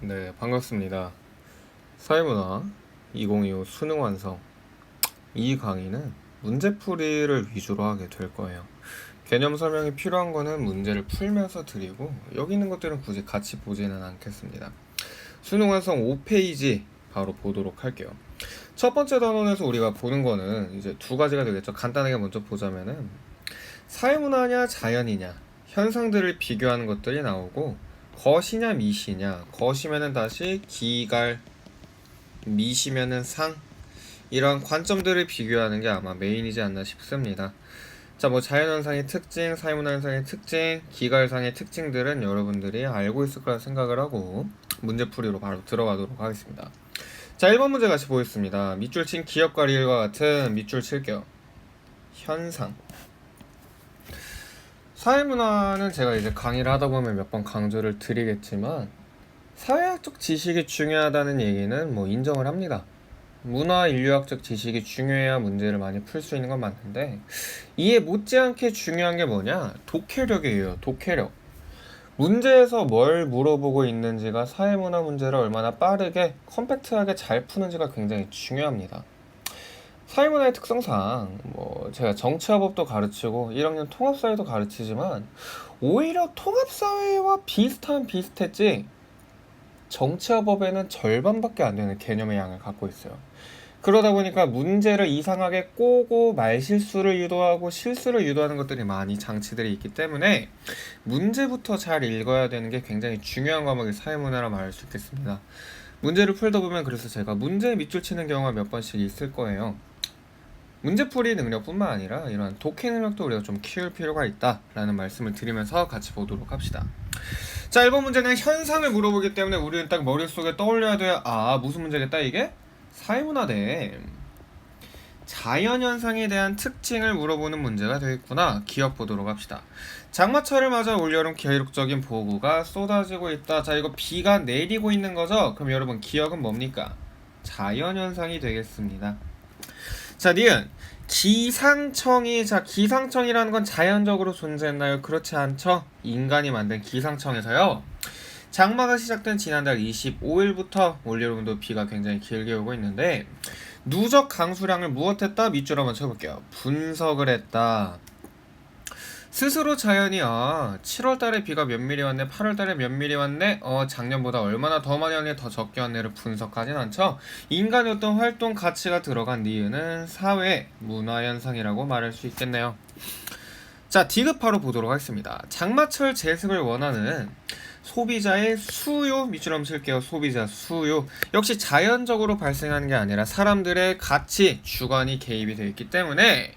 네, 반갑습니다. 사회문화 2025 수능 완성. 이 강의는 문제풀이를 위주로 하게 될 거예요. 개념 설명이 필요한 거는 문제를 풀면서 드리고, 여기 있는 것들은 굳이 같이 보지는 않겠습니다. 수능 완성 5페이지 바로 보도록 할게요. 첫 번째 단원에서 우리가 보는 거는 이제 두 가지가 되겠죠. 간단하게 먼저 보자면은 사회문화냐 자연이냐 현상들을 비교하는 것들이 나오고, 것이냐 미시냐, 것이면은 다시 기갈, 미시면은 상, 이런 관점들을 비교하는 게 아마 메인이지 않나 싶습니다. 자, 뭐 자연현상의 특징, 사회문화현상의 특징, 기갈상의 특징들은 여러분들이 알고 있을 거라 생각을 하고 문제풀이로 바로 들어가도록 하겠습니다. 자, 1번 문제 같이 보겠습니다. 밑줄 친 기억과 리을과 같은 밑줄 칠게요. 현상. 사회문화는 제가 이제 강의를 하다 보면 몇 번 강조를 드리겠지만, 사회학적 지식이 중요하다는 얘기는 뭐 인정을 합니다. 문화 인류학적 지식이 중요해야 문제를 많이 풀 수 있는 건 맞는데, 이에 못지않게 중요한 게 뭐냐? 독해력이에요. 독해력. 문제에서 뭘 물어보고 있는지가 사회문화 문제를 얼마나 빠르게 컴팩트하게 잘 푸는지가 굉장히 중요합니다. 사회문화의 특성상 뭐 제가 정치화법도 가르치고 1학년 통합사회도 가르치지만, 오히려 통합사회와 비슷했지 정치화법에는 절반밖에 안 되는 개념의 양을 갖고 있어요. 그러다 보니까 문제를 이상하게 꼬고 말실수를 유도하고 실수를 유도하는 것들이 많이 장치들이 있기 때문에 문제부터 잘 읽어야 되는 게 굉장히 중요한 과목이 사회문화라 말할 수 있겠습니다. 문제를 풀다 보면 그래서 제가 문제에 밑줄 치는 경우가 몇 번씩 있을 거예요. 문제풀이 능력뿐만 아니라 이러한 독해 능력도 우리가 좀 키울 필요가 있다라는 말씀을 드리면서 같이 보도록 합시다. 자, 1번 문제는 현상을 물어보기 때문에 우리는 딱 머릿속에 떠올려야 돼요. 아, 무슨 문제겠다 이게? 사회문화대. 자연현상에 대한 특징을 물어보는 문제가 되겠구나. 기억 보도록 합시다. 장마철을 맞아 올여름 기록적인 폭우가 쏟아지고 있다. 자, 이거 비가 내리고 있는 거죠? 그럼 여러분 기억은 뭡니까? 자연현상이 되겠습니다. 자, 니은 기상청이, 자, 기상청이라는 건 자연적으로 존재했나요? 그렇지 않죠? 인간이 만든 기상청에서요, 장마가 시작된 지난달 25일부터 올여름도 비가 굉장히 길게 오고 있는데, 누적 강수량을 무엇했다? 밑줄 한번 쳐볼게요. 분석을 했다. 스스로 자연이 7월달에 비가 몇 미리 왔네, 8월달에 몇 미리 왔네, 작년보다 얼마나 더 많이 왔네, 더 적게 왔네를 분석하진 않죠. 인간의 어떤 활동 가치가 들어간 니은은 사회 문화현상이라고 말할 수 있겠네요. 자, 디귿바로 보도록 하겠습니다. 장마철 제습을 원하는 소비자의 수요, 밑줄 한번 칠게요. 소비자 수요. 역시 자연적으로 발생하는 게 아니라 사람들의 가치, 주관이 개입이 되어 있기 때문에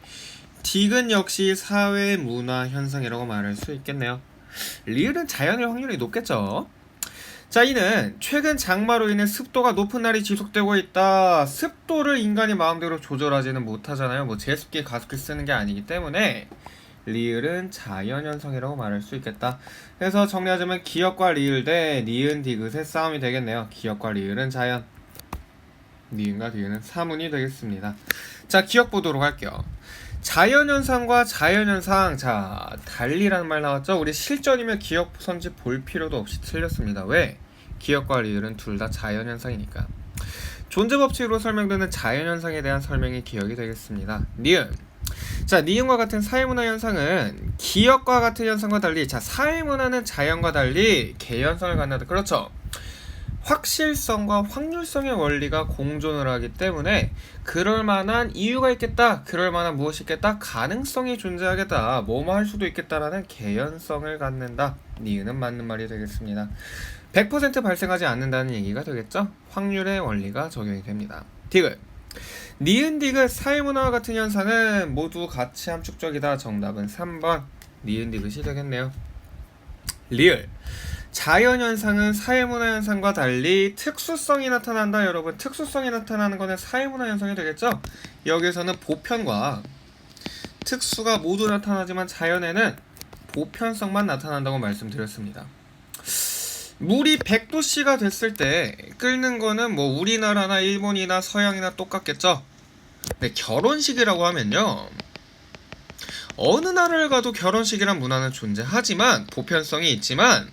디귿 역시 사회 문화 현상이라고 말할 수 있겠네요. 리을은 자연일 확률이 높겠죠. 자, 이는 최근 장마로 인해 습도가 높은 날이 지속되고 있다. 습도를 인간이 마음대로 조절하지는 못하잖아요. 뭐 제습기, 가습기 쓰는 게 아니기 때문에 리을은 자연현상이라고 말할 수 있겠다. 그래서 정리하자면 기역과 리을 대 니은 디귿의 싸움이 되겠네요. 기역과 리을은 자연, 니은과 디귿은 사문이 되겠습니다. 자, 기억 보도록 할게요. 자연현상과 자연현상, 자, 달리라는 말 나왔죠? 우리 실전이면 기억 선지 볼 필요도 없이 틀렸습니다. 왜? 기억과 리을은 둘 다 자연현상이니까. 존재법칙으로 설명되는 자연현상에 대한 설명이 기억이 되겠습니다. 니은. 자, 니은과 같은 사회문화 현상은 기억과 같은 현상과 달리, 자, 사회문화는 자연과 달리 개연성을 갖는다. 그렇죠? 확실성과 확률성의 원리가 공존을 하기 때문에 그럴 만한 이유가 있겠다, 그럴 만한 무엇이 있겠다, 가능성이 존재하겠다, 뭐뭐 할 수도 있겠다라는 개연성을 갖는다. 니은은 맞는 말이 되겠습니다. 100% 발생하지 않는다는 얘기가 되겠죠? 확률의 원리가 적용이 됩니다. 디귿. 니은 디귿 사회문화와 같은 현상은 모두 가치 함축적이다. 정답은 3번 니은 디귿이 되겠네요. 리을. 자연현상은 사회문화현상과 달리 특수성이 나타난다. 여러분, 특수성이 나타나는 것은 사회문화현상이 되겠죠? 여기서는 보편과 특수가 모두 나타나지만 자연에는 보편성만 나타난다고 말씀드렸습니다. 물이 100도씨가 됐을 때 끓는 거는 뭐 우리나라나 일본이나 서양이나 똑같겠죠? 근데 결혼식이라고 하면요, 어느 나라를 가도 결혼식이란 문화는 존재하지만, 보편성이 있지만,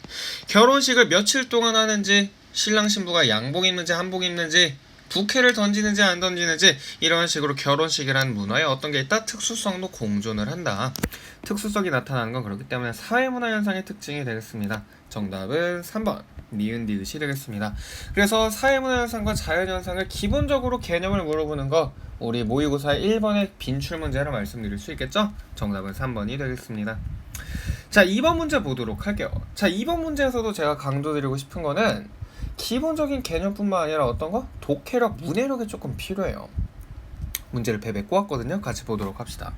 결혼식을 며칠 동안 하는지, 신랑 신부가 양복 입는지 한복 입는지 부케를 던지는지 안 던지는지 이런 식으로 결혼식이라는 문화에 어떤 게 있다? 특수성도 공존을 한다. 특수성이 나타나는 건 그렇기 때문에 사회문화 현상의 특징이 되겠습니다. 정답은 3번 니은 디귿이 되겠습니다. 그래서 사회문화 현상과 자연현상을 기본적으로 개념을 물어보는 거 우리 모의고사 1번의 빈출 문제로 말씀드릴 수 있겠죠? 정답은 3번이 되겠습니다. 자, 2번 문제 보도록 할게요. 자, 2번 문제에서도 제가 강조드리고 싶은 거는 기본적인 개념뿐만 아니라 어떤 거? 독해력, 문해력이 조금 필요해요. 문제를 배배 꼬았거든요. 같이 보도록 합시다.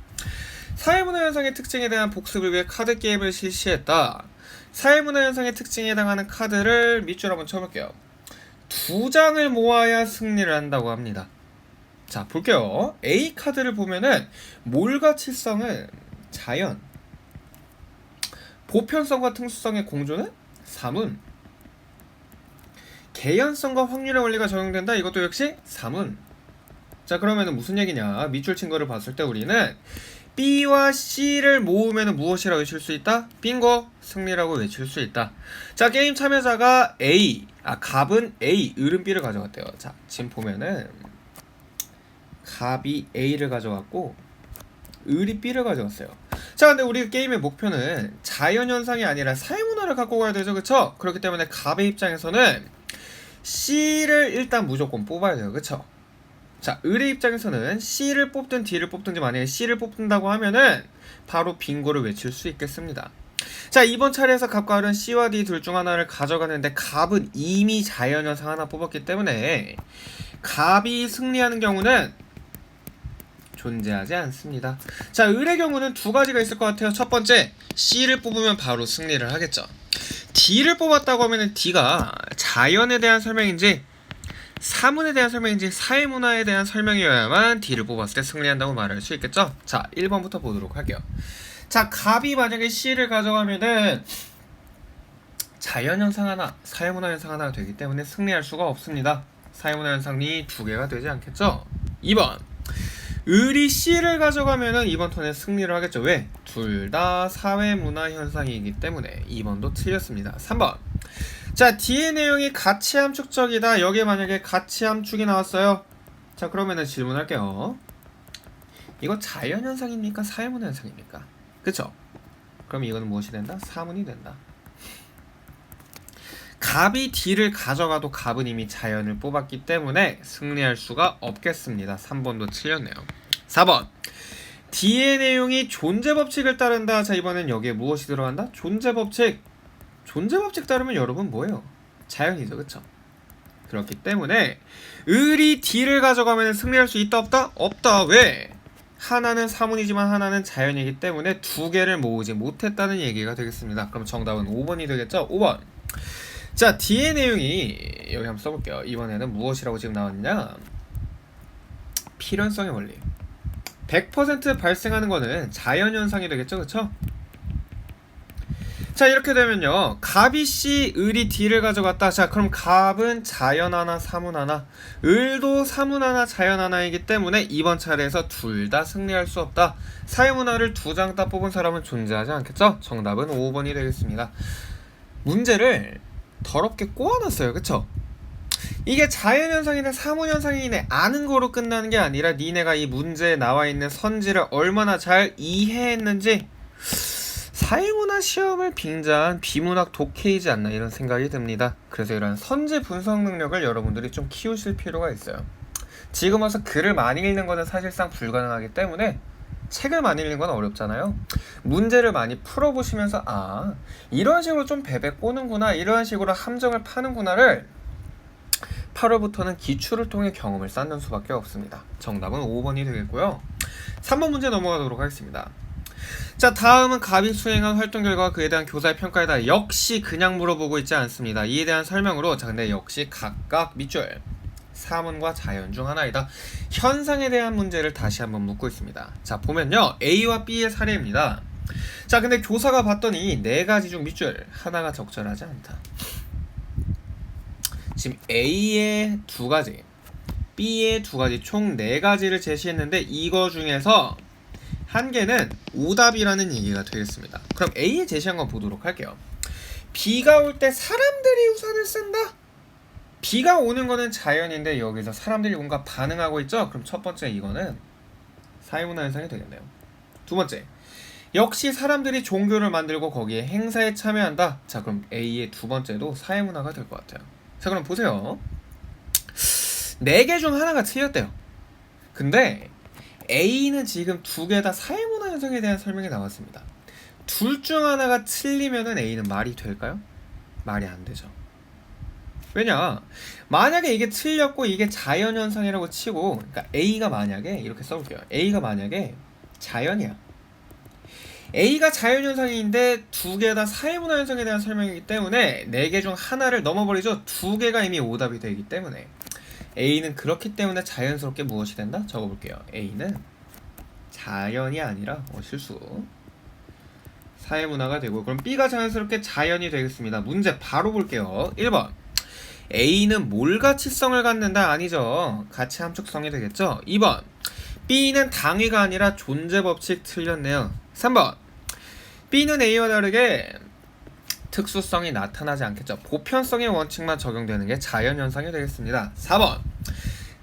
사회문화 현상의 특징에 대한 복습을 위해 카드 게임을 실시했다. 사회문화 현상의 특징에 해당하는 카드를 밑줄 한번 쳐볼게요. 2장을 모아야 승리를 한다고 합니다. 자, 볼게요. A 카드를 보면은 몰가치성은 자연, 보편성과 특수성의 공조는 사문, 개연성과 확률의 원리가 적용된다. 이것도 역시 사문. 자, 그러면은 무슨 얘기냐? 밑줄 친 거를 봤을 때 우리는 B와 C를 모으면 무엇이라고 외칠 수 있다? 빙고! 승리라고 외칠 수 있다. 자, 게임 참여자가 갑은 A, 을은 B를 가져갔대요. 자, 지금 보면은 갑이 A를 가져갔고 을이 B를 가져갔어요. 자, 근데 우리 게임의 목표는 자연현상이 아니라 사회문화를 갖고 가야 되죠. 그쵸? 그렇기 때문에 갑의 입장에서는 C를 일단 무조건 뽑아야 돼요. 그쵸? 자, 을의 입장에서는 C를 뽑든 D를 뽑든지 만약에 C를 뽑는다고 하면은 바로 빙고를 외칠 수 있겠습니다. 자, 이번 차례에서 갑과 을은 C와 D 둘 중 하나를 가져가는데 갑은 이미 자연현상 하나 뽑았기 때문에 갑이 승리하는 경우는 존재하지 않습니다. 자, 을의 경우는 두 가지가 있을 것 같아요. 첫 번째, C를 뽑으면 바로 승리를 하겠죠. D를 뽑았다고 하면 D가 자연에 대한 설명인지 사문에 대한 설명인지 사회문화에 대한 설명이어야만 D를 뽑았을 때 승리한다고 말할 수 있겠죠. 자, 1번부터 보도록 할게요. 자, 갑이 만약에 C를 가져가면은 자연현상 하나, 사회문화 현상 하나가 되기 때문에 승리할 수가 없습니다. 사회문화 현상이 두 개가 되지 않겠죠. 2번, 을이 C를 가져가면은 이번 턴에 승리를 하겠죠. 왜? 둘 다 사회문화 현상이기 때문에 2번도 틀렸습니다. 3번, 자, D의 내용이 가치 함축적이다. 여기에 만약에 가치 함축이 나왔어요. 자, 그러면은 질문할게요. 이거 자연현상입니까? 사회문화 현상입니까? 그쵸? 그럼 이거는 무엇이 된다? 사문이 된다. 갑이 D를 가져가도 갑은 이미 자연을 뽑았기 때문에 승리할 수가 없겠습니다. 3번도 틀렸네요. 4번, D의 내용이 존재법칙을 따른다. 자, 이번엔 여기에 무엇이 들어간다? 존재법칙. 존재법칙 따르면 여러분 뭐예요? 자연이죠. 그쵸? 그렇기 때문에 을이 D를 가져가면 승리할 수 있다 없다? 없다. 왜? 하나는 사문이지만 하나는 자연이기 때문에 두 개를 모으지 못했다는 얘기가 되겠습니다. 그럼 정답은 5번이 되겠죠? 5번. 자, D의 내용이 여기 한번 써볼게요. 이번에는 무엇이라고 지금 나왔냐? 필연성의 원리. 100% 발생하는 거는 자연현상이 되겠죠. 그쵸? 자, 이렇게 되면요, 갑이 C, 을이 D를 가져갔다. 자, 그럼 갑은 자연 하나, 사문 하나, 을도 사문 하나, 자연 하나이기 때문에 이번 차례에서 둘 다 승리할 수 없다. 사회문화를 두 장 다 뽑은 사람은 존재하지 않겠죠? 정답은 5번이 되겠습니다. 문제를 더럽게 꼬아놨어요. 그쵸? 이게 자연현상이네 사문현상이네 아는 거로 끝나는 게 아니라 니네가 이 문제에 나와있는 선지를 얼마나 잘 이해했는지 사회문화 시험을 빙자한 비문학 독해이지 않나 이런 생각이 듭니다. 그래서 이런 선지 분석 능력을 여러분들이 좀 키우실 필요가 있어요. 지금 와서 글을 많이 읽는 것은 사실상 불가능하기 때문에 책을 많이 읽는 건 어렵잖아요. 문제를 많이 풀어보시면서 이런 식으로 좀 베베 꼬는구나, 이런 식으로 함정을 파는구나를 8월부터는 기출을 통해 경험을 쌓는 수밖에 없습니다. 정답은 5번이 되겠고요. 3번 문제 넘어가도록 하겠습니다. 자, 다음은 갑이 수행한 활동 결과와 그에 대한 교사의 평가이다. 역시 그냥 물어보고 있지 않습니다. 이에 대한 설명으로, 자, 근데 역시 각각 밑줄 사문과 자연 중 하나이다. 현상에 대한 문제를 다시 한번 묻고 있습니다. 자, 보면요, A와 B의 사례입니다. 자, 근데 교사가 봤더니 네 가지 중 밑줄 하나가 적절하지 않다. 지금 A의 두 가지, B의 두 가지, 총 네 가지를 제시했는데 이거 중에서 한 개는 오답이라는 얘기가 되겠습니다. 그럼 A에 제시한 거 보도록 할게요. 비가 올 때 사람들이 우산을 쓴다? 비가 오는 거는 자연인데 여기서 사람들이 뭔가 반응하고 있죠? 그럼 첫 번째 이거는 사회문화 현상이 되겠네요. 두 번째, 역시 사람들이 종교를 만들고 거기에 행사에 참여한다. 자, 그럼 A의 두 번째도 사회문화가 될 것 같아요. 자, 그럼 보세요. 4개 중 하나가 틀렸대요. 근데 A는 지금 2개 다 사회문화 현상에 대한 설명이 나왔습니다. 둘 중 하나가 틀리면은 A는 말이 될까요? 말이 안 되죠. 왜냐? 만약에 이게 틀렸고 이게 자연현상이라고 치고, 그러니까 A가 만약에 이렇게 써볼게요. A가 만약에 자연이야. A가 자연현상인데 2개 다 사회문화 현상에 대한 설명이기 때문에 4개 중 하나를 넘어버리죠. 2개가 이미 오답이 되기 때문에 A는 그렇기 때문에 자연스럽게 무엇이 된다? 적어볼게요. A는 자연이 아니라 실수 사회문화가 되고, 그럼 B가 자연스럽게 자연이 되겠습니다. 문제 바로 볼게요. 1번, A는 몰가치성을 갖는다. 아니죠. 가치 함축성이 되겠죠. 2번, B는 당위가 아니라 존재법칙. 틀렸네요. 3번, B는 A와 다르게 특수성이 나타나지 않겠죠. 보편성의 원칙만 적용되는 게 자연현상이 되겠습니다. 4번,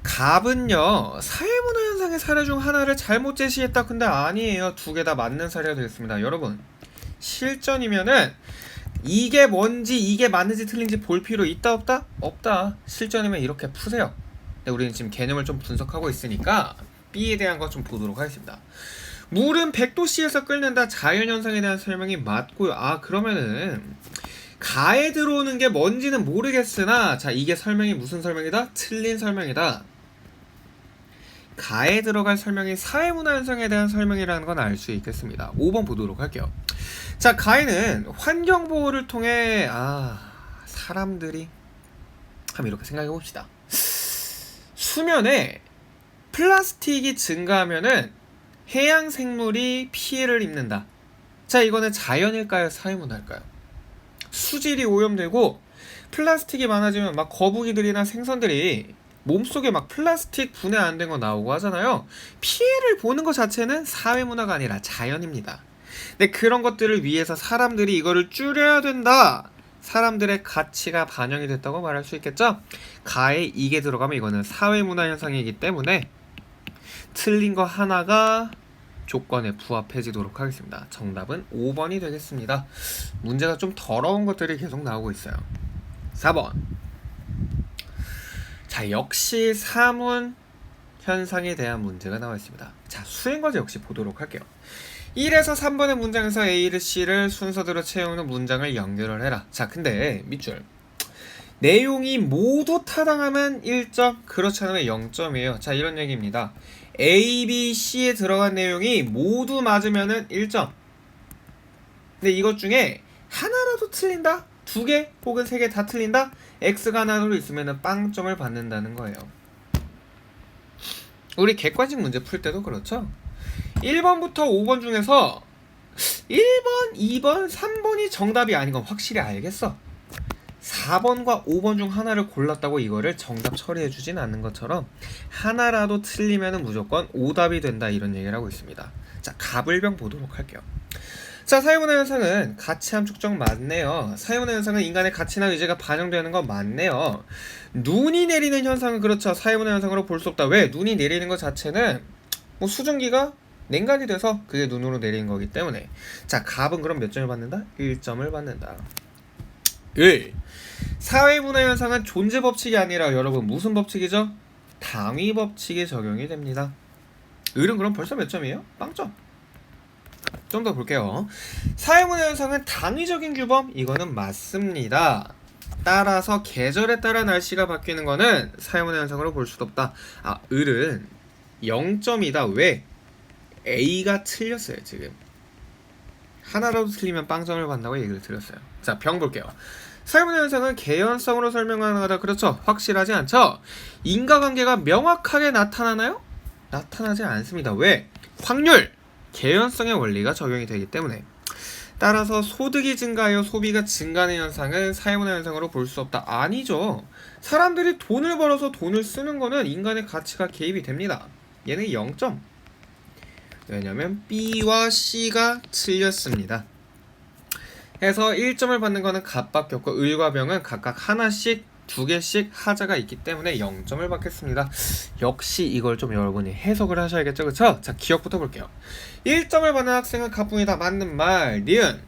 갑은요 사회문화 현상의 사례 중 하나를 잘못 제시했다. 근데 아니에요. 2개 다 맞는 사례가 되겠습니다. 여러분, 실전이면은 이게 뭔지 이게 맞는지 틀린지 볼 필요 있다 없다? 없다. 실전이면 이렇게 푸세요. 근데 우리는 지금 개념을 좀 분석하고 있으니까 B에 대한 거 좀 보도록 하겠습니다. 물은 100도씨에서 끓는다. 자연현상에 대한 설명이 맞고요. 그러면은 가에 들어오는 게 뭔지는 모르겠으나, 자, 이게 설명이 무슨 설명이다? 틀린 설명이다. 가에 들어갈 설명이 사회문화 현상에 대한 설명이라는 건 알 수 있겠습니다. 5번 보도록 할게요. 자, 가에는 환경보호를 통해 사람들이 한번 이렇게 생각해 봅시다. 수면에 플라스틱이 증가하면은 해양 생물이 피해를 입는다. 자, 이거는 자연일까요? 사회문화일까요? 수질이 오염되고 플라스틱이 많아지면 막 거북이들이나 생선들이 몸속에 막 플라스틱 분해 안 된 거 나오고 하잖아요. 피해를 보는 것 자체는 사회문화가 아니라 자연입니다. 근데 그런 것들을 위해서 사람들이 이거를 줄여야 된다. 사람들의 가치가 반영이 됐다고 말할 수 있겠죠? 가에 이게 들어가면 이거는 사회문화 현상이기 때문에 틀린 거 하나가 조건에 부합해지도록 하겠습니다. 정답은 5번이 되겠습니다. 문제가 좀 더러운 것들이 계속 나오고 있어요. 4번. 자, 역시 사문 현상에 대한 문제가 나와 있습니다. 자, 수행과제 역시 보도록 할게요. 1에서 3번의 문장에서 A를 C를 순서대로 채우는 문장을 연결을 해라. 자, 근데 밑줄 내용이 모두 타당하면 1점, 그렇지 않으면 0점이에요. 자, 이런 얘기입니다. A, B, C에 들어간 내용이 모두 맞으면은 1점. 근데 이것 중에 하나라도 틀린다? 2개 혹은 3개 다 틀린다? X가 하나로 있으면은 빵점을 받는다는 거예요. 우리 객관식 문제 풀 때도 그렇죠? 1번부터 5번 중에서 1번, 2번, 3번이 정답이 아닌 건 확실히 알겠어. 4번과 5번 중 하나를 골랐다고 이거를 정답 처리해주진 않는 것처럼 하나라도 틀리면 무조건 오답이 된다, 이런 얘기를 하고 있습니다. 자, 가불병 보도록 할게요. 자, 사회문화 현상은 가치 함축적 맞네요. 사회문화 현상은 인간의 가치나 의지가 반영되는 건 맞네요. 눈이 내리는 현상은 그렇죠. 사회문화 현상으로 볼 수 없다. 왜? 눈이 내리는 것 자체는 뭐 수증기가 냉각이 돼서 그게 눈으로 내리는 거기 때문에. 자, 갑은 그럼 몇 점을 받는다? 1점을 받는다. 1. 사회문화 현상은 존재 법칙이 아니라 여러분 무슨 법칙이죠? 당위 법칙이 적용이 됩니다. 을은 그럼 벌써 몇 점이에요? 빵점. 좀 더 볼게요. 사회문화 현상은 당위적인 규범, 이거는 맞습니다. 따라서 계절에 따라 날씨가 바뀌는 거는 사회문화 현상으로 볼 수도 없다. 을은 0점이다. 왜? A가 틀렸어요. 지금 하나라도 틀리면 빵점을 받는다고 얘기를 드렸어요. 자, 병 볼게요. 사회문화 현상은 개연성으로 설명하는 거다. 그렇죠? 확실하지 않죠? 인과관계가 명확하게 나타나나요? 나타나지 않습니다. 왜? 확률, 개연성의 원리가 적용이 되기 때문에. 따라서 소득이 증가하여 소비가 증가하는 현상은 사회문화 현상으로 볼 수 없다. 아니죠. 사람들이 돈을 벌어서 돈을 쓰는 거는 인간의 가치가 개입이 됩니다. 얘는 0점. 왜냐면 B와 C가 틀렸습니다. 해서 1점을 받는 거는 갑밖에 없고 을과 병은 각각 하나씩 2개씩 하자가 있기 때문에 0점을 받겠습니다. 역시 이걸 좀 여러분이 해석을 하셔야겠죠, 그쵸? 자, 기억부터 볼게요. 1점을 받는 학생은 가뿐이다. 맞는 말. 니은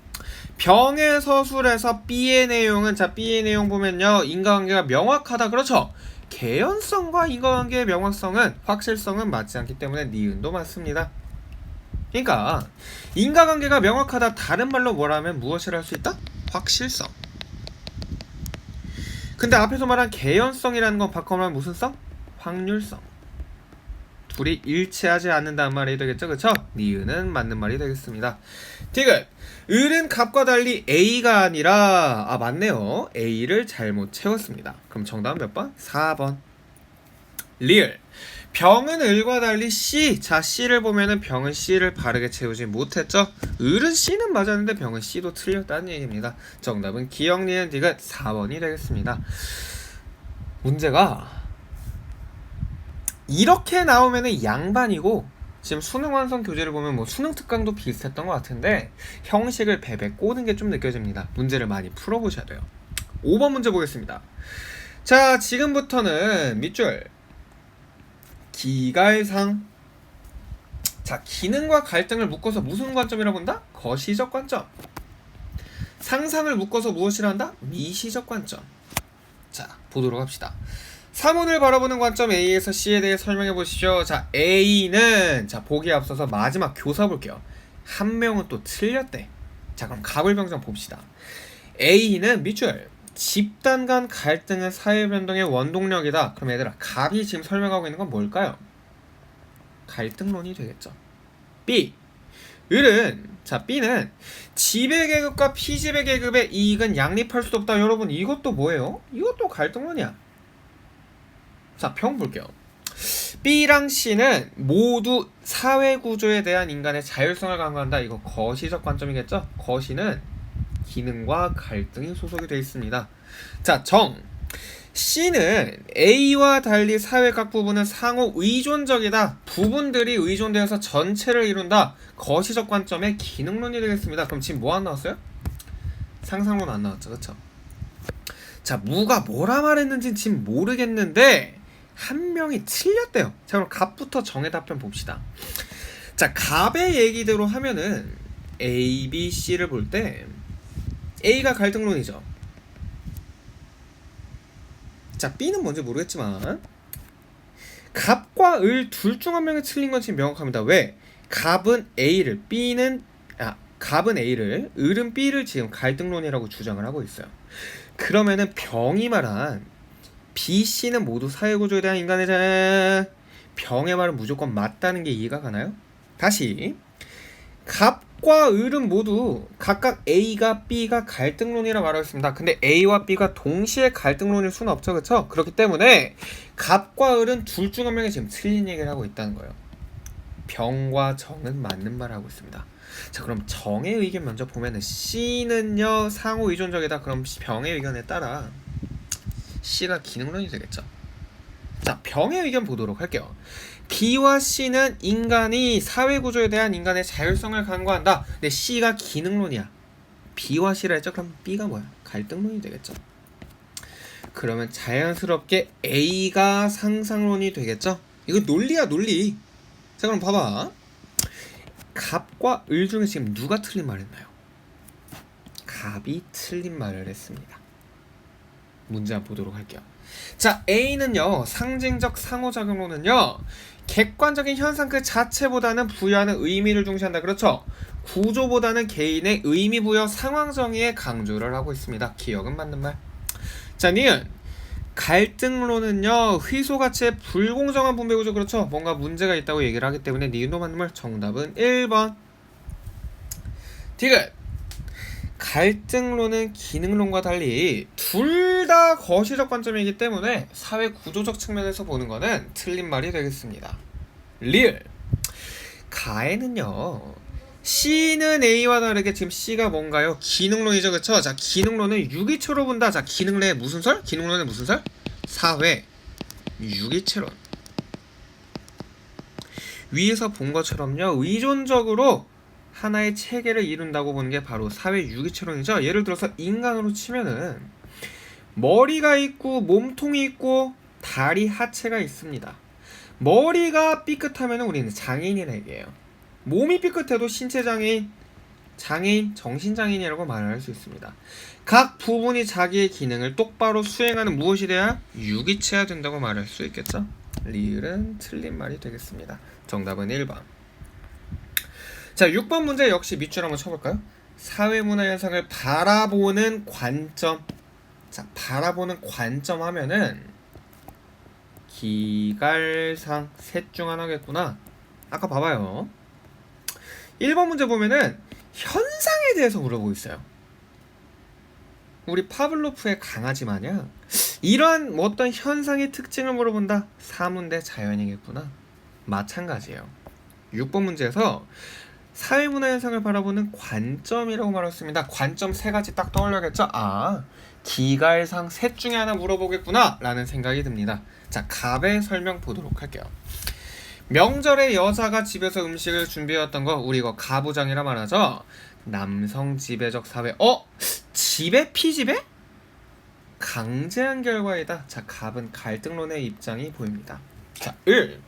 병의 서술에서 B의 내용은, 자, B의 내용 보면요, 인과관계가 명확하다. 그렇죠? 개연성과 인과관계의 명확성은, 확실성은 맞지 않기 때문에 니은도 맞습니다. 그러니까 인과관계가 명확하다, 다른 말로 뭐라면 무엇을 할 수 있다? 확실성. 근데 앞에서 말한 개연성이라는 건 바꿔말하면 무슨 성? 확률성. 둘이 일치하지 않는다는 말이 되겠죠, 그쵸? 니은은 맞는 말이 되겠습니다. 디귿 을은 갑과 달리 A가 아니라, 맞네요, A를 잘못 채웠습니다. 그럼 정답은 몇 번? 4번. 리을 병은 을과 달리 C. 자, C를 보면은 병은 C를 바르게 채우지 못했죠. 을은 C는 맞았는데 병은 C도 틀렸다는 얘기입니다. 정답은 기억, 니은, 디귿 4번이 되겠습니다. 문제가 이렇게 나오면은 양반이고, 지금 수능 완성 교재를 보면 뭐 수능 특강도 비슷했던 것 같은데 형식을 베베 꼬는 게 좀 느껴집니다. 문제를 많이 풀어보셔야 돼요. 5번 문제 보겠습니다. 자, 지금부터는 밑줄 기갈상. 자, 기능과 갈등을 묶어서 무슨 관점이라고 본다? 거시적 관점. 상상을 묶어서 무엇이라 한다? 미시적 관점. 자, 보도록 합시다. 3원을 바라보는 관점 A에서 C에 대해 설명해 보시죠. 자, A는, 자, 보기에 앞서서 마지막 교사 볼게요. 한 명은 또 틀렸대. 자, 그럼 갑을병정 봅시다. A는 밑줄 집단 간 갈등은 사회 변동의 원동력이다. 그럼 얘들아, 갑이 지금 설명하고 있는 건 뭘까요? 갈등론이 되겠죠. B 을은, 자, B는 지배계급과 피지배계급의 이익은 양립할 수 없다. 여러분, 이것도 뭐예요? 이것도 갈등론이야. 자, 평 볼게요. B랑 C는 모두 사회구조에 대한 인간의 자율성을 강조한다. 이거 거시적 관점이겠죠? 거시는 기능과 갈등이 소속이 되어 있습니다. 자, 정 C는 A와 달리 사회 각 부분은 상호 의존적이다. 부분들이 의존되어서 전체를 이룬다. 거시적 관점의 기능론이 되겠습니다. 그럼 지금 뭐 안 나왔어요? 상상론 안 나왔죠, 그쵸? 자, 무가 뭐라 말했는지 지금 모르겠는데 한 명이 틀렸대요. 자, 그럼 갑부터 정의 답변 봅시다. 자, 갑의 얘기대로 하면은 A, B, C를 볼 때 A가 갈등론이죠. 자, B는 뭔지 모르겠지만 갑과 을 둘 중 한 명이 틀린 건 지금 명확합니다. 왜? 갑은 A를, 갑은 A를, 을은 B를 지금 갈등론이라고 주장을 하고 있어요. 그러면은 병이 말한 B, C는 모두 사회구조에 대한 인간의 병의 말은 무조건 맞다는 게 이해가 가나요? 다시, 갑과 을은 모두 각각 A가 B가 갈등론이라 말하고 있습니다. 근데 A와 B가 동시에 갈등론일 수는 없죠, 그쵸? 그렇기 때문에 갑과 을은 둘 중 한 명이 지금 틀린 얘기를 하고 있다는 거예요. 병과 정은 맞는 말을 하고 있습니다. 자, 그럼 정의 의견 먼저 보면은 C는요 상호 의존적이다. 그럼 병의 의견에 따라 C가 기능론이 되겠죠. 자, 병의 의견 보도록 할게요. B와 C는 인간이 사회구조에 대한 인간의 자율성을 강조한다. 근데 C가 기능론이야. B와 C라 했죠? 그럼 B가 뭐야? 갈등론이 되겠죠. 그러면 자연스럽게 A가 상상론이 되겠죠. 이거 논리야, 논리. 자, 그럼 봐봐. 갑과 을 중에 지금 누가 틀린 말 했나요? 갑이 틀린 말을 했습니다. 문제 한번 보도록 할게요. 자, A는요 상징적 상호작용론은요 객관적인 현상 그 자체보다는 부여하는 의미를 중시한다. 그렇죠? 구조보다는 개인의 의미 부여 상황 정의에 강조를 하고 있습니다. 기억은 맞는 말. 자, 니은 갈등론은요 희소가치의 불공정한 분배 구조. 그렇죠? 뭔가 문제가 있다고 얘기를 하기 때문에 니은도 맞는 말. 정답은 1번. 디귿 갈등론은 기능론과 달리 둘 다 거시적 관점이기 때문에 사회 구조적 측면에서 보는 거는 틀린 말이 되겠습니다. 리을 가에는요 C는 A와 다르게 지금 C가 뭔가요? 기능론이죠, 그쵸? 자, 기능론은 유기체로 본다. 자, 기능론의 무슨 설? 기능론의 무슨 설? 사회 유기체론. 위에서 본 것처럼요 의존적으로 하나의 체계를 이룬다고 보는 게 바로 사회 유기체론이죠. 예를 들어서 인간으로 치면은 머리가 있고 몸통이 있고 다리 하체가 있습니다. 머리가 삐끗하면 우리는 장애인이라 얘기해요. 몸이 삐끗해도 신체장애인, 장애인, 정신장애인이라고 말할 수 있습니다. 각 부분이 자기의 기능을 똑바로 수행하는 무엇이 돼야? 유기체가 된다고 말할 수 있겠죠? 리을은 틀린 말이 되겠습니다. 정답은 1번. 자, 6번 문제 역시 밑줄 한번 쳐볼까요? 사회문화 현상을 바라보는 관점. 자, 바라보는 관점 하면은 기갈상 셋 중 하나겠구나. 아까 봐봐요. 1번 문제 보면은 현상에 대해서 물어보고 있어요. 우리 파블로프의 강아지 마냥 이러한 어떤 현상의 특징을 물어본다. 사문대 자연이겠구나. 마찬가지예요. 6번 문제에서 사회문화 현상을 바라보는 관점이라고 말했습니다. 관점 세 가지 딱 떠올려야겠죠? 아, 기갈상 셋 중에 하나 물어보겠구나 라는 생각이 듭니다. 자, 갑의 설명 보도록 할게요. 명절에 여자가 집에서 음식을 준비해왔던 거 우리 이거 가부장이라 말하죠. 남성 지배적 사회. 지배 피지배? 강제한 결과이다. 자, 갑은 갈등론의 입장이 보입니다. 자, 을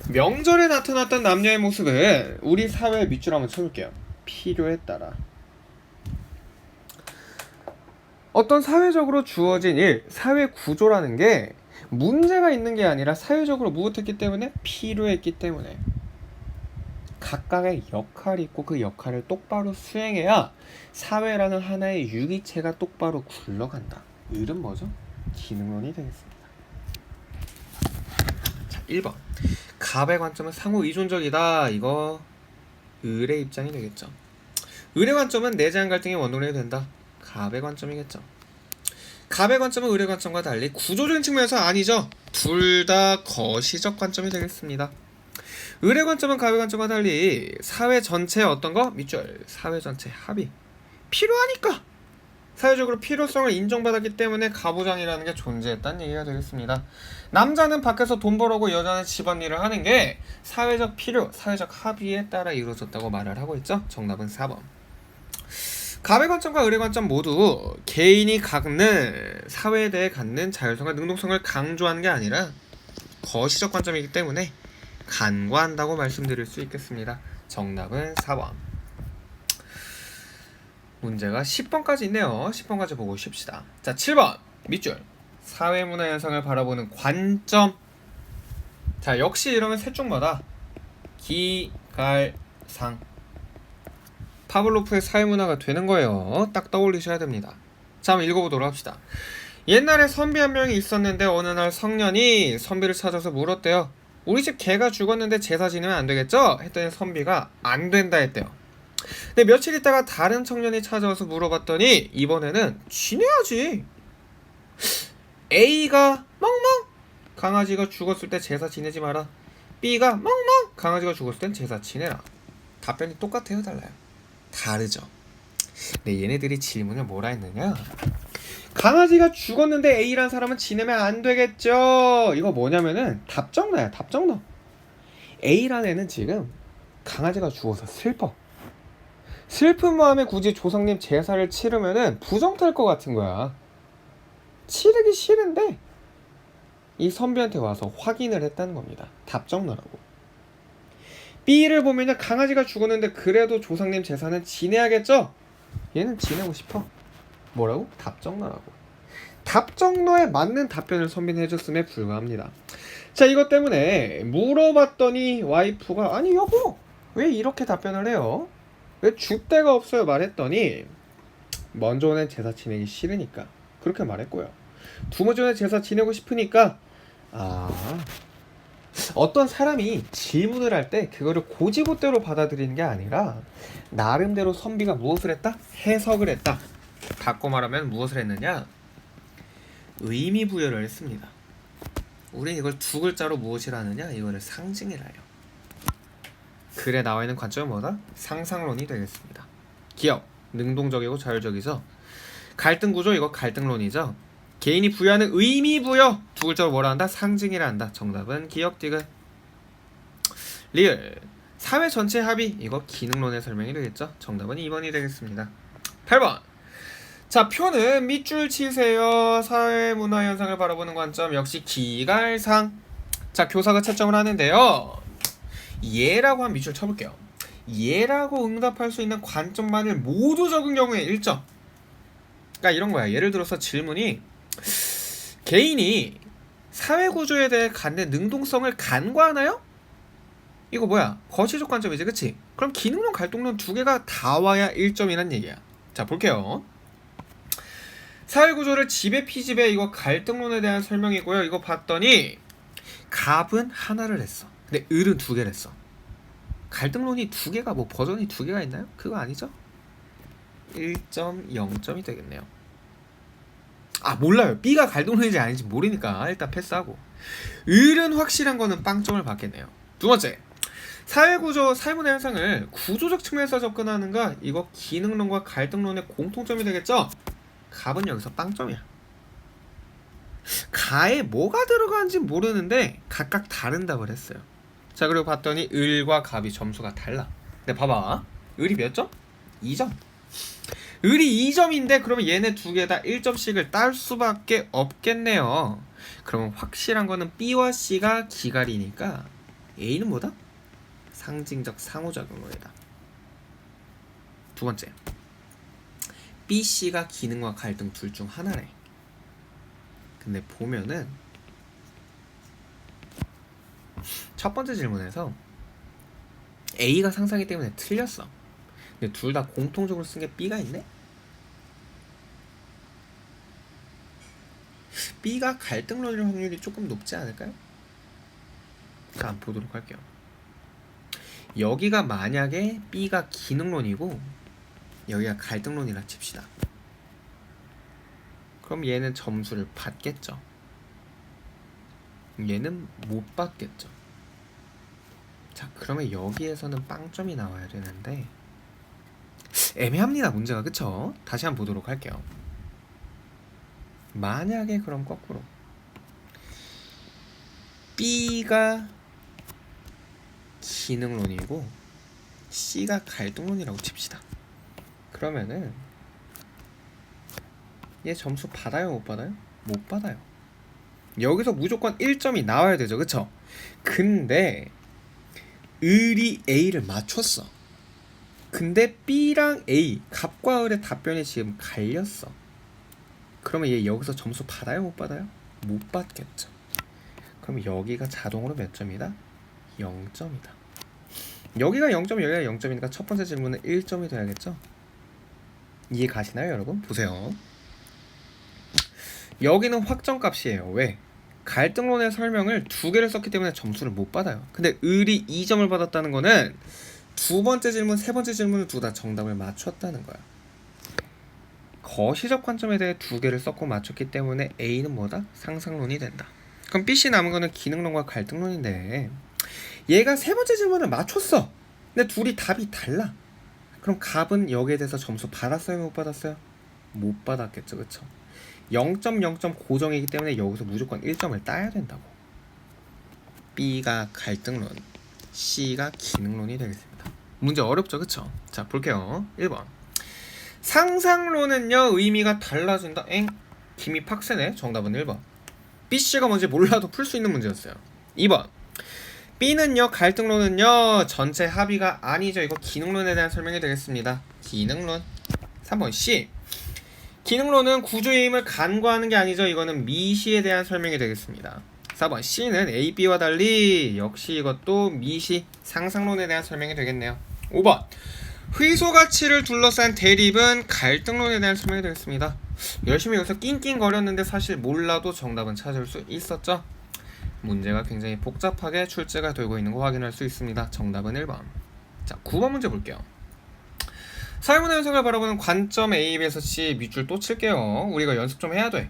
명절에 나타났던 남녀의 모습은 우리 사회의 밑줄 한번 쳐볼게요. 필요에 따라 어떤 사회적으로 주어진 일, 사회 구조라는 게 문제가 있는 게 아니라 사회적으로 무엇했기 때문에? 필요했기 때문에. 각각의 역할이 있고 그 역할을 똑바로 수행해야 사회라는 하나의 유기체가 똑바로 굴러간다. 을은 뭐죠? 기능론이 되겠습니다. 자, 1번. 갑의 관점은 상호 이존적이다. 이거 을의 입장이 되겠죠. 을의 관점은 내재한 갈등의 원동력이 된다. 갑의 관점이겠죠. 갑의 관점은 을의 관점과 달리 구조적인 측면에서 아니죠. 둘 다 거시적 관점이 되겠습니다. 을의 관점은 갑의 관점과 달리 사회 전체의 어떤 거? 밑줄. 사회 전체 합의. 필요하니까. 사회적으로 필요성을 인정받았기 때문에 가부장이라는 게 존재했다는 얘기가 되겠습니다. 남자는 밖에서 돈 벌어오고 여자는 집안일을 하는 게 사회적 필요, 사회적 합의에 따라 이루어졌다고 말을 하고 있죠. 정답은 4번. 갑의 관점과 을의 관점 모두 개인이 갖는 사회에 대해 갖는 자율성과 능동성을 강조하는 게 아니라 거시적 관점이기 때문에 간과한다고 말씀드릴 수 있겠습니다. 정답은 4번. 문제가 10번까지 있네요. 10번까지 보고 쉽시다. 자, 7번 밑줄. 사회문화 현상을 바라보는 관점. 자, 역시 이러면 셋 중마다 기갈상 파블로프의 사회문화가 되는 거예요. 딱 떠올리셔야 됩니다. 자, 한번 읽어보도록 합시다. 옛날에 선비 한 명이 있었는데 어느 날 성년이 선비를 찾아서 물었대요. 우리 집 개가 죽었는데 제사 지내면 안 되겠죠? 했더니 선비가 안 된다 했대요. 근데 며칠 있다가 다른 청년이 찾아와서 물어봤더니 이번에는 지내야지. A가 멍멍 강아지가 죽었을 때 제사 지내지 마라. B가 멍멍 강아지가 죽었을 땐 제사 지내라. 답변이 똑같아요, 달라요? 다르죠. 근데 얘네들이 질문을 뭐라 했느냐? 강아지가 죽었는데 A란 사람은 지내면 안 되겠죠. 이거 뭐냐면은 답정너야, 답정너. A란 애는 지금 강아지가 죽어서 슬퍼. 슬픈 마음에 굳이 조상님 제사를 치르면은 부정 탈 것 같은 거야. 치르기 싫은데 이 선비한테 와서 확인을 했다는 겁니다. 답정너라고. B를 보면은 강아지가 죽었는데 그래도 조상님 제사는 지내야겠죠? 얘는 지내고 싶어. 뭐라고? 답정너라고. 답정너에 맞는 답변을 선비는 해줬음에 불과합니다. 자, 이것 때문에 물어봤더니 와이프가 아니 여보 왜 이렇게 답변을 해요? 왜 줏대가 없어요? 말했더니 먼저 오는 제사 지내기 싫으니까 그렇게 말했고요. 두 번째 오는 제사 지내고 싶으니까 어떤 사람이 질문을 할 때 그거를 고지고대로 받아들이는 게 아니라 나름대로 선비가 무엇을 했다? 해석을 했다. 바꿔 말하면 무엇을 했느냐? 의미 부여를 했습니다. 우린 이걸 두 글자로 무엇이라 하느냐? 이거를 상징이라 해요. 글에 나와 있는 관점은 뭐다? 상상론이 되겠습니다. 기억, 능동적이고 자율적이죠. 갈등 구조, 이거 갈등론이죠. 개인이 부여하는 의미 부여, 두 글자로 뭐라 한다? 상징이라 한다. 정답은 기억, 디귿. 리을, 사회 전체 합의, 이거 기능론의 설명이 되겠죠. 정답은 2번이 되겠습니다. 8번. 자, 표는 밑줄 치세요. 사회문화 현상을 바라보는 관점 역시 기갈상. 자, 교사가 채점을 하는데요. 예라고 한 밑줄 쳐볼게요. 예라고 응답할 수 있는 관점만을 모두 적은 경우에 1점. 그러니까 이런 거야. 예를 들어서 질문이 개인이 사회구조에 대해 갖는 능동성을 간과하나요? 이거 뭐야? 거시적 관점이지, 그치? 그럼 기능론, 갈등론 두 개가 다 와야 1점이란 얘기야. 자, 볼게요. 사회구조를 지배, 피지배, 이거 갈등론에 대한 설명이고요. 이거 봤더니 갑은 하나를 했어. 근데 을은 두 개를 했어. 갈등론이 두 개가 뭐 버전이 두 개가 있나요? 그거 아니죠? 1점, 0점이 되겠네요. 아, 몰라요. B가 갈등론인지 아닌지 모르니까 일단 패스하고. 을은 확실한 거는 빵점을 받겠네요. 두 번째, 사회구조, 사회문화 현상을 구조적 측면에서 접근하는가? 이거 기능론과 갈등론의 공통점이 되겠죠? 갑은 여기서 빵점이야. 가에 뭐가 들어가는지 모르는데 각각 다른 답을 했어요. 자, 그리고 봤더니 을과 갑이 점수가 달라. 근데 봐봐, 을이 몇 점? 2점. 을이 2점인데 그러면 얘네 두 개 다 1점씩을 딸 수밖에 없겠네요. 그러면 확실한 거는 B와 C가 기갈이니까 A는 뭐다? 상징적 상호작용어이다. 두 번째, B, C가 기능과 갈등 둘 중 하나래. 근데 보면은 첫 번째 질문에서 A가 상상이기 때문에 틀렸어. 근데 둘 다 공통적으로 쓴 게 B가 있네? B가 갈등론일 확률이 조금 높지 않을까요? 자, 한번 보도록 할게요. 여기가 만약에 B가 기능론이고 여기가 갈등론이라 칩시다. 그럼 얘는 점수를 받겠죠. 얘는 못 받겠죠. 자, 그러면 여기에서는 빵점이 나와야 되는데 애매합니다, 문제가. 그쵸? 다시 한번 보도록 할게요. 만약에 그럼 거꾸로 B가 기능론이고 C가 갈등론이라고 칩시다. 그러면은 얘 점수 받아요, 못 받아요? 못 받아요. 여기서 무조건 1점이 나와야 되죠, 그쵸? 근데 을이 A를 맞췄어. 근데 B랑 A, 갑과 을의 답변이 지금 갈렸어. 그러면 얘 여기서 점수 받아요, 못 받아요? 못 받겠죠. 그럼 여기가 자동으로 몇 점이다? 0점이다. 여기가 0점, 여기가 0점이니까 첫 번째 질문은 1점이 돼야겠죠? 이해 가시나요, 여러분? 보세요. 여기는 확정값이에요. 왜? 갈등론의 설명을 두 개를 썼기 때문에 점수를 못 받아요. 근데 을이 2점을 받았다는 거는 두 번째 질문, 세 번째 질문을 둘 다 정답을 맞췄다는 거야. 거시적 관점에 대해 두 개를 썼고 맞췄기 때문에 A는 뭐다? 상상론이 된다. 그럼 BC 남은 거는 기능론과 갈등론인데 얘가 세 번째 질문을 맞췄어. 근데 둘이 답이 달라. 그럼 갑은 여기에 대해서 점수 받았어요, 못 받았어요? 못 받았겠죠, 그쵸? 0.0점 고정이기 때문에 여기서 무조건 1점을 따야 된다고. B가 갈등론, C가 기능론이 되겠습니다. 문제 어렵죠, 그쵸? 자, 볼게요. 1번, 상상론은요 의미가 달라진다. 엥? 김이 팍세네. 정답은 1번. BC가 뭔지 몰라도 풀 수 있는 문제였어요. 2번, B는요, 갈등론은요 전체 합의가 아니죠. 이거 기능론에 대한 설명이 되겠습니다. 기능론. 3번 C, 기능론은 구조의 힘을 간과하는 게 아니죠. 이거는 미시에 대한 설명이 되겠습니다. 4번 C는 A, B와 달리 역시 이것도 미시, 상상론에 대한 설명이 되겠네요. 5번 회소 가치를 둘러싼 대립은 갈등론에 대한 설명이 되겠습니다. 열심히 여기서 낑낑거렸는데 사실 몰라도 정답은 찾을 수 있었죠. 문제가 굉장히 복잡하게 출제가 되고 있는 거 확인할 수 있습니다. 정답은 1번. 자, 9번 문제 볼게요. 사회문화 현상을 바라보는 관점 A, B에서 C 밑줄 또 칠게요. 우리가 연습 좀 해야 돼.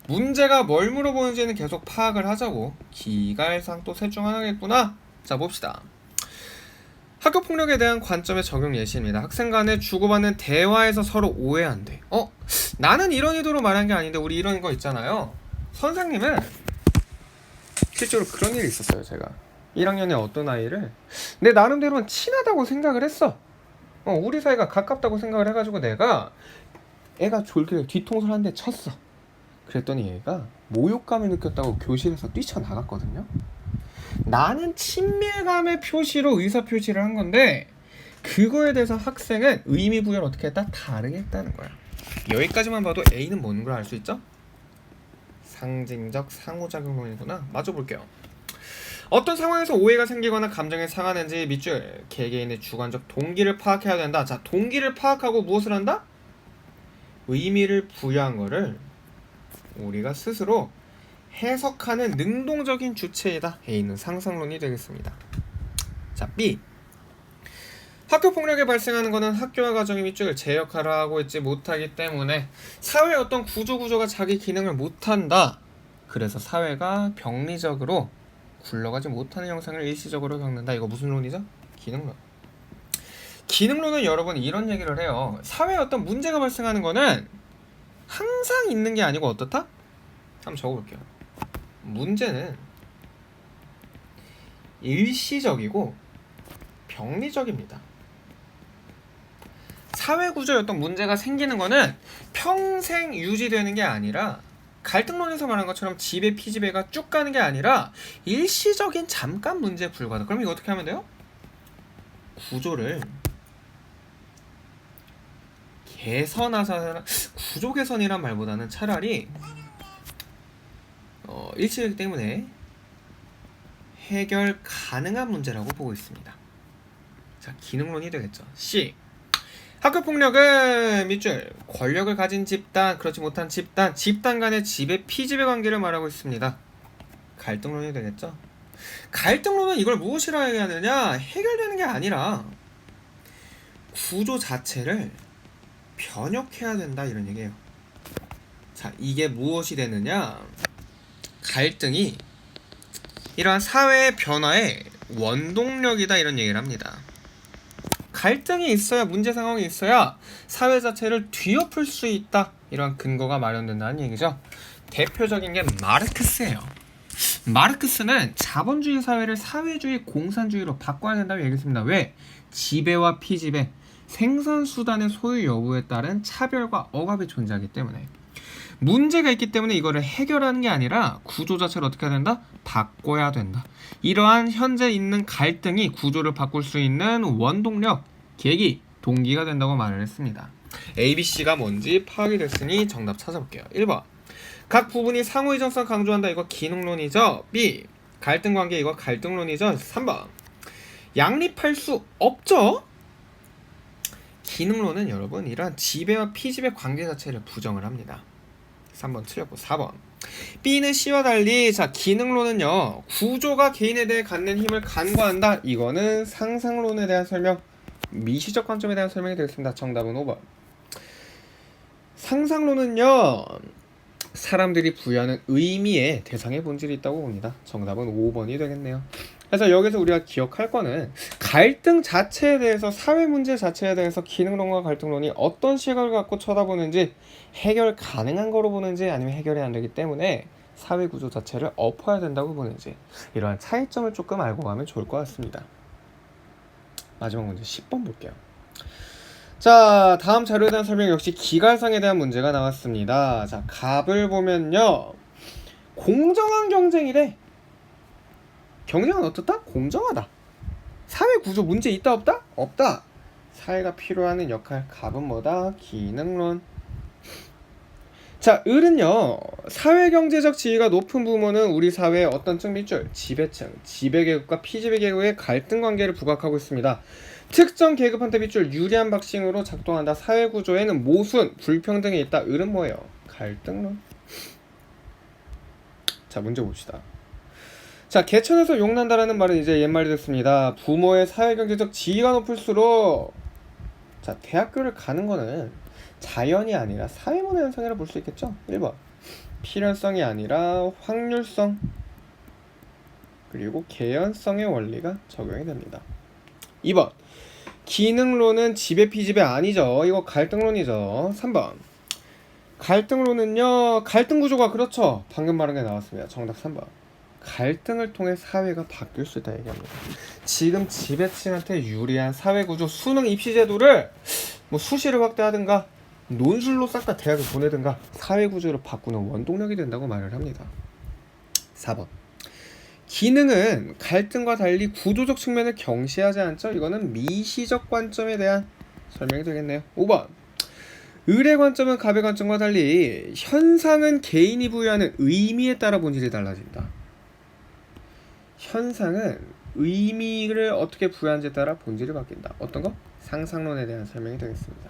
문제가 뭘 물어보는지는 계속 파악을 하자고. 기갈상 또 셋 중 하나겠구나. 자, 봅시다. 학교폭력에 대한 관점의 적용 예시입니다. 학생 간에 주고받는 대화에서 서로 오해한대. 나는 이런 의도로 말한 게 아닌데 우리 이런 거 있잖아요. 선생님은 실제로 그런 일이 있었어요. 제가 1학년에 어떤 아이를 내 나름대로는 친하다고 생각을 했어. 우리 사이가 가깝다고 생각을 해가지고 내가 애가 졸기를 뒤통수를 한 대 쳤어. 그랬더니 얘가 모욕감을 느꼈다고 교실에서 뛰쳐나갔거든요. 나는 친밀감의 표시로 의사표시를 한 건데 그거에 대해서 학생은 의미 부여를 어떻게 했다? 다르게 했다는 거야. 여기까지만 봐도 A는 뭔 걸 알 수 있죠? 상징적 상호작용론이구나. 마저 볼게요. 어떤 상황에서 오해가 생기거나 감정이 상하는지 밑줄 개개인의 주관적 동기를 파악해야 된다. 자, 동기를 파악하고 무엇을 한다? 의미를 부여한 거를 우리가 스스로 해석하는 능동적인 주체이다. A는 상상론이 되겠습니다. 자, B. 학교 폭력이 발생하는 것은 학교와 가정이 밑줄 제 역할을 하고 있지 못하기 때문에 사회의 어떤 구조가 자기 기능을 못한다. 그래서 사회가 병리적으로 굴러가지 못하는 형상을 일시적으로 겪는다. 이거 무슨論이죠? 기능론. 기능론은 여러분 이런 얘기를 해요. 사회에 어떤 문제가 발생하는 거는 항상 있는 게 아니고 어떻다? 한번 적어볼게요. 문제는 일시적이고 병리적입니다. 사회 구조에 어떤 문제가 생기는 거는 평생 유지되는 게 아니라 갈등론에서 말한 것처럼 지배 피지배가 쭉 가는 게 아니라 일시적인 잠깐 문제에 불과하다. 그럼 이거 어떻게 하면 돼요? 구조를 개선하자. 구조 개선이란 말보다는 차라리 일시이기 때문에 해결 가능한 문제라고 보고 있습니다. 자, 기능론이 되겠죠. C. 학교 폭력은 밑줄 권력을 가진 집단, 그렇지 못한 집단, 집단 간의 지배 피지배 관계를 말하고 있습니다. 갈등론이 되겠죠. 갈등론은 이걸 무엇이라 얘기하느냐? 해결되는 게 아니라 구조 자체를 변혁해야 된다, 이런 얘기예요. 자, 이게 무엇이 되느냐? 갈등이 이러한 사회의 변화의 원동력이다, 이런 얘기를 합니다. 갈등이 있어야, 문제 상황이 있어야 사회 자체를 뒤엎을 수 있다, 이러한 근거가 마련된다는 얘기죠. 대표적인 게 마르크스예요. 마르크스는 자본주의 사회를 사회주의 공산주의로 바꿔야 된다고 얘기했습니다. 왜? 지배와 피지배, 생산수단의 소유 여부에 따른 차별과 억압이 존재하기 때문에. 문제가 있기 때문에 이거를 해결하는 게 아니라 구조 자체를 어떻게 해야 된다? 바꿔야 된다. 이러한 현재 있는 갈등이 구조를 바꿀 수 있는 원동력, 계기, 동기가 된다고 말을 했습니다. A, B, C가 뭔지 파악이 됐으니 정답 찾아볼게요. 1번. 각 부분이 상호 이전성 강조한다. 이거 기능론이죠. B. 갈등 관계. 이거 갈등론이죠. 3번. 양립할 수 없죠. 기능론은 여러분 이러한 지배와 피지배 관계 자체를 부정을 합니다. 3번 틀렸고 4번. B는 C와 달리 자 기능론은요 구조가 개인에 대해 갖는 힘을 간과한다. 이거는 상상론에 대한 설명, 미시적 관점에 대한 설명이 되겠습니다. 정답은 5번. 상상론은요 사람들이 부여하는 의미에 대상의 본질이 있다고 봅니다. 정답은 5번이 되겠네요. 그래서 여기서 우리가 기억할 거는 갈등 자체에 대해서, 사회 문제 자체에 대해서 기능론과 갈등론이 어떤 시각을 갖고 쳐다보는지, 해결 가능한 거로 보는지 아니면 해결이 안 되기 때문에 사회 구조 자체를 엎어야 된다고 보는지, 이러한 차이점을 조금 알고 가면 좋을 것 같습니다. 마지막 문제 10번 볼게요. 자, 다음 자료에 대한 설명 역시 기갈상에 대한 문제가 나왔습니다. 자, 갑을 보면요 공정한 경쟁이래. 경쟁은 어떻다? 공정하다. 사회 구조 문제 있다 없다? 없다. 사회가 필요하는 역할, 갑은 뭐다? 기능론. 자, 을은요 사회경제적 지위가 높은 부모는 우리 사회의 어떤 층 밑줄? 지배층, 지배계급과 피지배계급의 갈등관계를 부각하고 있습니다. 특정 계급한테 밑줄 유리한 박싱으로 작동한다. 사회구조에는 모순, 불평등이 있다. 을은 뭐예요? 갈등론. 자, 문제 봅시다. 자, 개천에서 용난다라는 말은 이제 옛말이 됐습니다. 부모의 사회경제적 지위가 높을수록 자 대학교를 가는 거는 자연이 아니라 사회문화 현상이라 볼 수 있겠죠. 1번 필연성이 아니라 확률성 그리고 개연성의 원리가 적용이 됩니다. 2번 기능론은 지배 피지배 아니죠. 이거 갈등론이죠. 3번 갈등론은요 갈등구조가 그렇죠. 방금 말한 게 나왔습니다. 정답 3번. 갈등을 통해 사회가 바뀔 수 있다 얘기합니다. 지금 지배층한테 유리한 사회구조, 수능 입시제도를 뭐 수시를 확대하든가 논술로 싹 다 대학을 보내든가 사회구조를 바꾸는 원동력이 된다고 말을 합니다. 4번. 기능은 갈등과 달리 구조적 측면을 경시하지 않죠. 이거는 미시적 관점에 대한 설명이 되겠네요. 5번. 을의 관점은 갑의 관점과 달리 현상은 개인이 부여하는 의미에 따라 본질이 달라진다. 현상은 의미를 어떻게 부여하는지에 따라 본질이 바뀐다. 어떤 거? 상상론에 대한 설명이 되겠습니다.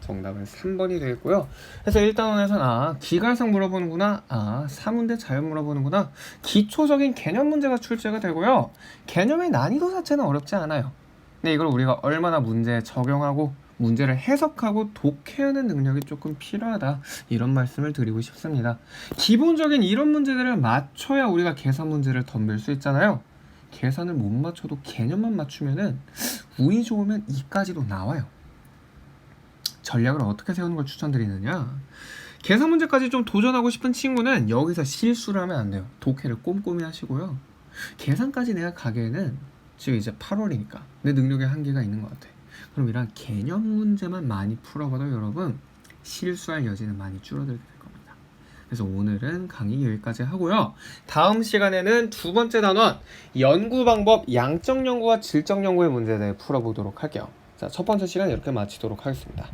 정답은 3번이 되겠고요. 그래서 1단원에서는 기갈상 물어보는구나, 사문대 자연 물어보는구나, 기초적인 개념 문제가 출제가 되고요. 개념의 난이도 자체는 어렵지 않아요. 근데 이걸 우리가 얼마나 문제에 적용하고 문제를 해석하고 독해하는 능력이 조금 필요하다, 이런 말씀을 드리고 싶습니다. 기본적인 이런 문제들을 맞춰야 우리가 계산 문제를 덤빌 수 있잖아요. 계산을 못 맞춰도 개념만 맞추면은 운이 좋으면 2까지도 나와요. 전략을 어떻게 세우는 걸 추천드리느냐, 계산 문제까지 좀 도전하고 싶은 친구는 여기서 실수를 하면 안 돼요. 독해를 꼼꼼히 하시고요. 계산까지 내가 가기에는 지금 이제 8월이니까 내 능력에 한계가 있는 것 같아. 그럼 이런 개념 문제만 많이 풀어봐도 여러분 실수할 여지는 많이 줄어들게 될 겁니다. 그래서 오늘은 강의 여기까지 하고요. 다음 시간에는 두 번째 단원 연구 방법, 양적 연구와 질적 연구의 문제에 대해 풀어보도록 할게요. 자, 첫 번째 시간 이렇게 마치도록 하겠습니다.